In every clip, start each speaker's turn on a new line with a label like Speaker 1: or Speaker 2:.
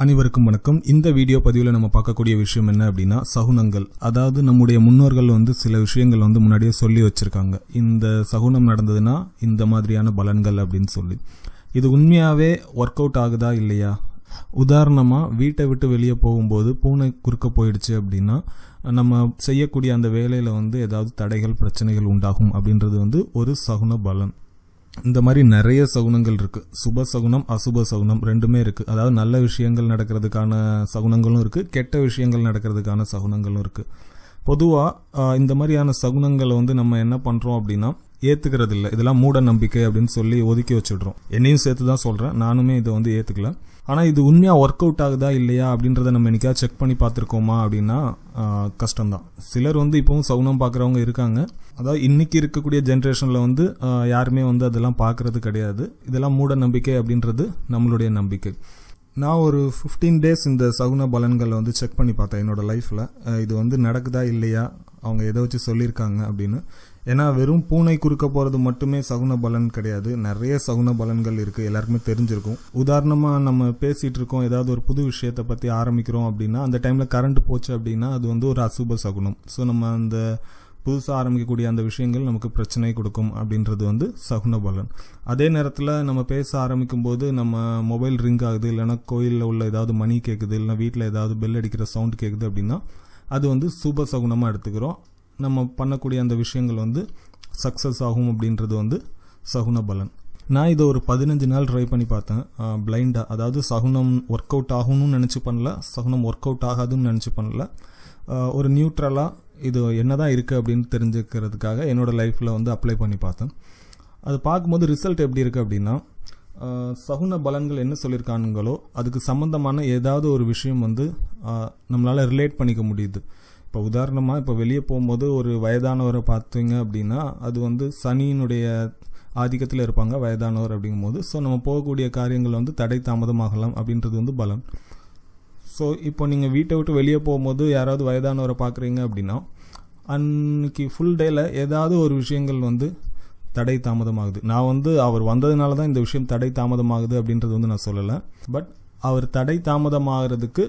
Speaker 1: அனைவருக்கும் வணக்கம். இந்த வீடியோ பதிவில் நம்ம பார்க்கக்கூடிய விஷயம் என்ன அப்படின்னா சகுனங்கள். அதாவது நம்முடைய முன்னோர்கள் சில விஷயங்கள் முன்னாடியே சொல்லி வச்சிருக்காங்க. இந்த சகுனம் நடந்ததுன்னா இந்த மாதிரியான பலன்கள் அப்படின்னு சொல்லி. இது உண்மையாவே ஒர்க் அவுட் ஆகுதா இல்லையா? உதாரணமா வீட்டை விட்டு வெளியே போகும்போது பூனை குறுக்க போயிடுச்சு அப்படின்னா நம்ம செய்யக்கூடிய அந்த வேலையில ஏதாவது தடைகள் பிரச்சனைகள் உண்டாகும் அப்படின்றது ஒரு சகுன பலன். இந்த மாதிரி நிறைய சகுனங்கள் இருக்கு. சுப சகுனம் அசுப சகுனம் ரெண்டுமே இருக்கு. அதாவது நல்ல விஷயங்கள் நடக்கிறதுக்கான சகுனங்களும் இருக்கு, கெட்ட விஷயங்கள் நடக்கிறதுக்கான சகுனங்களும் இருக்கு. பொதுவா இந்த மாதிரியான சகுனங்களை நம்ம என்ன பண்றோம் அப்படின்னா ஏத்துக்கிறது இல்லை. இதெல்லாம் மூட நம்பிக்கை அப்படின்னு சொல்லி ஒதுக்கி வச்சுடுறோம். என்னையும் சேர்த்து தான் சொல்றேன், நானுமே இதை ஏத்துக்கல. ஆனா இது உண்மையா ஒர்க் அவுட் ஆகுதா இல்லையா அப்படின்றத நம்ம என்னைக்காவது செக் பண்ணி பார்த்திருக்கோமா அப்படின்னா கஷ்டம்தான். சிலர் இப்பவும் சகுனம் பார்க்குறவங்க இருக்காங்க. அதாவது இன்னைக்கு இருக்கக்கூடிய ஜென்ரேஷன்ல யாருமே அதெல்லாம் பார்க்கறது கிடையாது. இதெல்லாம் மூட நம்பிக்கை அப்படின்றது நம்மளுடைய நம்பிக்கை. நான் ஒரு 15 டேஸ் இந்த சகுன பலன்களை செக் பண்ணி பார்த்தேன் என்னோட லைஃப்ல. இது நடக்குதா இல்லையா, அவங்க எதை வச்சு சொல்லியிருக்காங்க அப்படின்னு. ஏன்னா வெறும் பூனை குறுக்க போறது மட்டுமே சகுன பலன் கிடையாது, நிறைய சகுன பலன்கள் இருக்கு, எல்லாருக்குமே தெரிஞ்சிருக்கும். உதாரணமா நம்ம பேசிட்டு இருக்கோம், ஏதாவது ஒரு புது விஷயத்தை பத்தி ஆரம்பிக்கிறோம் அப்படின்னா அந்த டைம்ல கரண்ட் போச்சு அப்படின்னா அது ஒரு அசுப சகுனம். ஸோ நம்ம அந்த புதுசாக ஆரம்பிக்கக்கூடிய அந்த விஷயங்கள் நமக்கு பிரச்சனை கொடுக்கும் அப்படின்றது சகுன பலன். அதே நேரத்தில் நம்ம பேச ஆரம்பிக்கும் போது நம்ம மொபைல் ரிங் ஆகுது, இல்லைன்னா கோயிலில் உள்ள ஏதாவது மணி கேட்குது, இல்லைன்னா வீட்டில் ஏதாவது பெல் அடிக்கிற சவுண்ட் கேட்குது அப்படின்னா அது சுப சகுனமாக எடுத்துக்கிறோம். நம்ம பண்ணக்கூடிய அந்த விஷயங்கள் சக்ஸஸ் ஆகும் அப்படின்றது சகுன பலன். நான் இதை ஒரு 15 நாள் ட்ரை பண்ணி பார்த்தேன் பிளைண்டாக. அதாவது சகுனம் ஒர்க் அவுட் ஆகணும்னு நினச்சி பண்ணல, சகுனம் ஒர்க் அவுட் ஆகாதுன்னு நினச்சி பண்ணல. ஒரு நியூட்ரலாக இது என்னதான் இருக்குது அப்படின்னு தெரிஞ்சுக்கிறதுக்காக என்னோட லைஃப்பில் அப்ளை பண்ணி பார்த்தேன். அது பார்க்கும்போது ரிசல்ட் எப்படி இருக்குது அப்படின்னா சகுன பலன்கள் என்ன சொல்லியிருக்கானுங்களோ அதுக்கு சம்மந்தமான ஏதாவது ஒரு விஷயம் நம்மளால் ரிலேட் பண்ணிக்க முடியுது. இப்போ உதாரணமாக இப்போ வெளியே போகும்போது ஒரு வயதானவரை பார்த்தீங்க அப்படின்னா அது சனியினுடைய ஆதிக்கத்தில் இருப்பாங்க வயதானவர் அப்படிங்கும்போது. ஸோ நம்ம போகக்கூடிய காரியங்கள் தடை தாமதமாகலாம் அப்படின்றது பலன். ஸோ இப்போ நீங்கள் வீட்டை விட்டு வெளியே போகும்போது யாராவது வயதானவரை பார்க்குறீங்க அப்படின்னா அன்னைக்கு ஃபுல் டேல ஏதாவது ஒரு விஷயங்கள் தடை தாமதமாகுது. நான் அவர் வந்ததுனால தான் இந்த விஷயம் தடை தாமதமாகுது அப்படின்றது நான் சொல்லலை. பட் அவர் தடை தாமதமாகிறதுக்கு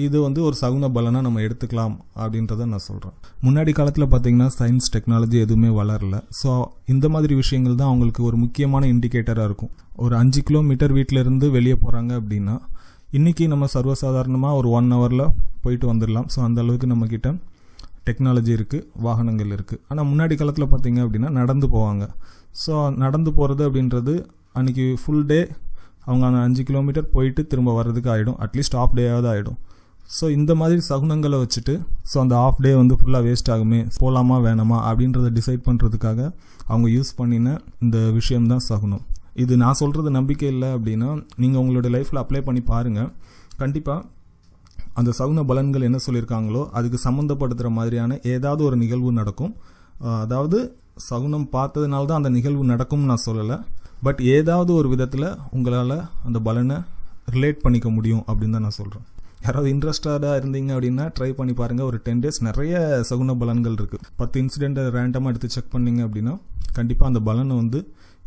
Speaker 1: இது ஒரு சகுன பலனா நம்ம எடுத்துக்கலாம் அப்படின்றத நான் சொல்கிறேன். முன்னாடி காலத்தில் பார்த்தீங்கன்னா சயின்ஸ் டெக்னாலஜி எதுவுமே வளரல. ஸோ இந்த மாதிரி விஷயங்கள் தான் அவங்களுக்கு ஒரு முக்கியமான இண்டிகேட்டராக இருக்கும். ஒரு 5 கிலோமீட்டர் வீட்டிலேருந்து வெளியே போகிறாங்க அப்படின்னா இன்றைக்கி நம்ம சர்வசாதாரணமாக ஒரு 1 ஹவரில் போயிட்டு வந்துடலாம். ஸோ அந்த அளவுக்கு நம்மக்கிட்ட டெக்னாலஜி இருக்குது, வாகனங்கள் இருக்குது. ஆனால் முன்னாடி காலத்தில் பார்த்தீங்க அப்படின்னா நடந்து போவாங்க. ஸோ நடந்து போகிறது அப்படின்றது அன்றைக்கி ஃபுல் டே அவங்க அந்த 5 கிலோமீட்டர் போயிட்டு திரும்ப வர்றதுக்கு ஆகிடும், அட்லீஸ்ட் ஆஃப் டேயாவது ஆகிடும். ஸோ இந்த மாதிரி சகுனங்களை வச்சுட்டு ஸோ அந்த ஆஃப் டே ஃபுல்லாக வேஸ்ட் ஆகுமே, போகலாமா வேணாமா அப்படின்றத டிசைட் பண்ணுறதுக்காக அவங்க யூஸ் பண்ணின இந்த விஷயம்தான் சகுனம். இது நான் சொல்கிறது நம்பிக்கை இல்லை அப்படின்னா நீங்கள் உங்களோட லைஃப்பில் அப்ளை பண்ணி பாருங்கள். கண்டிப்பாக அந்த சகுன பலன்கள் என்ன சொல்லியிருக்காங்களோ அதுக்கு சம்மந்தப்படுத்துகிற மாதிரியான ஏதாவது ஒரு நிகழ்வு நடக்கும். அதாவது சகுனம் பார்த்ததுனால தான் அந்த நிகழ்வு நடக்கும்னு நான் சொல்லலை, பட் ஏதாவது ஒரு விதத்தில் உங்களால் அந்த பலனை ரிலேட் பண்ணிக்க முடியும் அப்படின்னு தான் நான் சொல்கிறேன். யாராவது இன்ட்ரெஸ்டாக இருந்தீங்க அப்படின்னா ட்ரை பண்ணி பாருங்கள். ஒரு 10 டேஸ் நிறைய சகுன பலன்கள் இருக்குது. 10 இன்சிடென்ட்டை ரேண்டமாக எடுத்து செக் பண்ணிங்க அப்படின்னா கண்டிப்பாக அந்த பலனை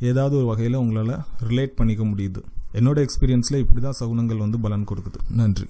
Speaker 1: ஏதாவது ஒரு வகையில் உங்களால் ரிலேட் பண்ணிக்க முடியுது. என்னோட எக்ஸ்பீரியன்ஸில் இப்படி தான் சகுனங்கள் பலன் கொடுக்குது. நன்றி.